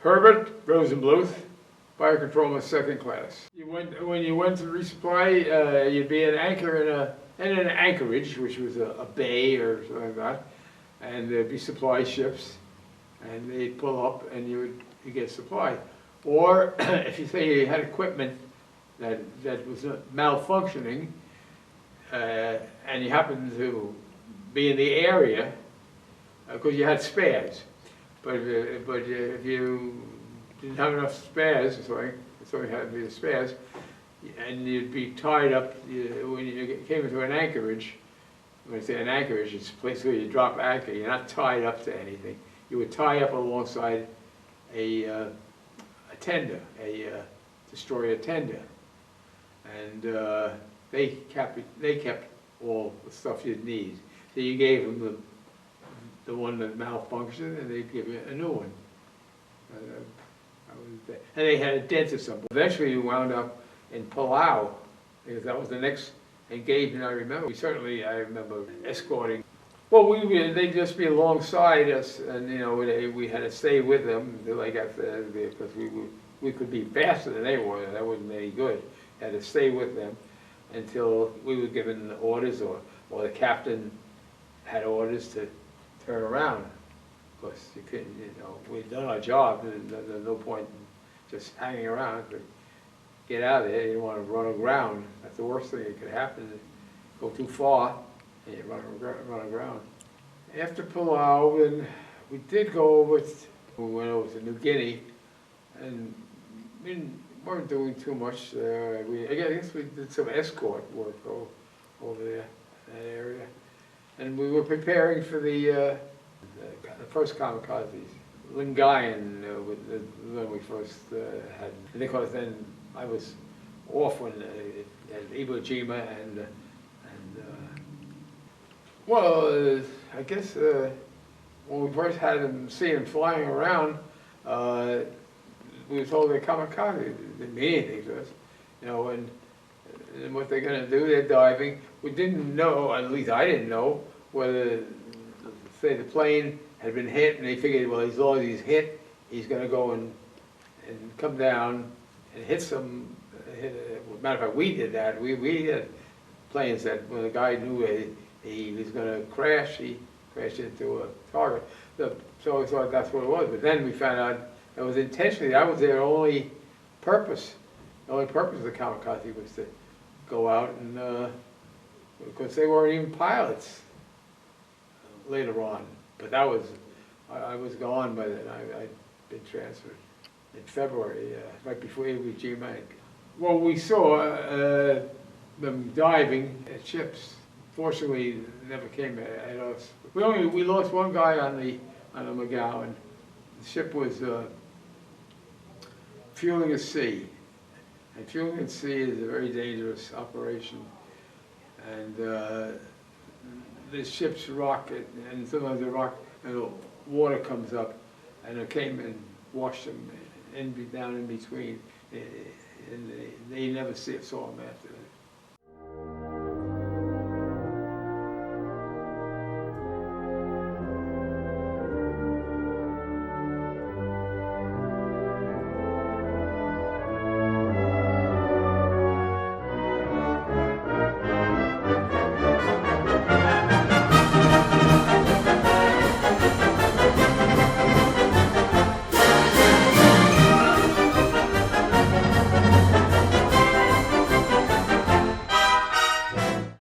Herbert Rosenbluth, Fire Controlman, second class. When you went to resupply, you'd be an anchor in an anchorage, which was a bay or something like that, and there'd be supply ships, and they'd pull up, and you get supply. Or if you say you had equipment that was malfunctioning, and you happened to be in the area, because you had spares. But if you didn't have enough spares, so you had to be the spares, and you'd be tied up when you came into an anchorage. When I say an anchorage, it's a place where you drop anchor. You're not tied up to anything. You would tie up alongside a tender, a destroyer tender, and they kept all the stuff you'd need. So you gave them the one that malfunctioned, and they'd give you a new one. And they had a dent or something. Eventually, we wound up in Peleliu, because that was the next engagement I remember. I remember escorting. Well, they'd just be alongside us, and we had to stay with them until they got there, because we could be faster than they were. That wasn't any good. Had to stay with them until we were given orders, or the captain had orders to turn around. Of course, you couldn't. We'd done our job. There's no point in just hanging around. But get out of there. You didn't want to run aground. That's the worst thing that could happen. Go too far, and you run aground. After Peleliu, then we did go over. We went over to New Guinea, and we weren't doing too much there. I guess we did some escort work over there, in that area. And we were preparing for the first Kamikazes. Lingayen, when we first had, and of course then I was off when at Iwo Jima, and well, I guess when we first had them, see them flying around, we were told they're kamikaze. It didn't mean anything to us, and what they're going to do, they're diving. We didn't know, at least I didn't know, whether, say, the plane had been hit, and they figured, well, as long as he's hit, he's going to go and come down and hit some. Matter of fact, we did that. We had planes that when the guy knew he was going to crash, he crashed into a target. So we thought that's what it was. But then we found out it was intentionally. That was their only purpose. The only purpose of the Kamikaze was to go out and, because they weren't even pilots later on. But that was, I was gone by then. I'd been transferred in February, right before Iwo Jima. Well, we saw them diving at ships. Fortunately, they never came at us. We lost one guy on the McGowan. The ship was fueling a sea, and fueling at sea is a very dangerous operation. And the ships rock, and sometimes they rock, and the water comes up, and it came and washed them down in between, and they never saw them after that.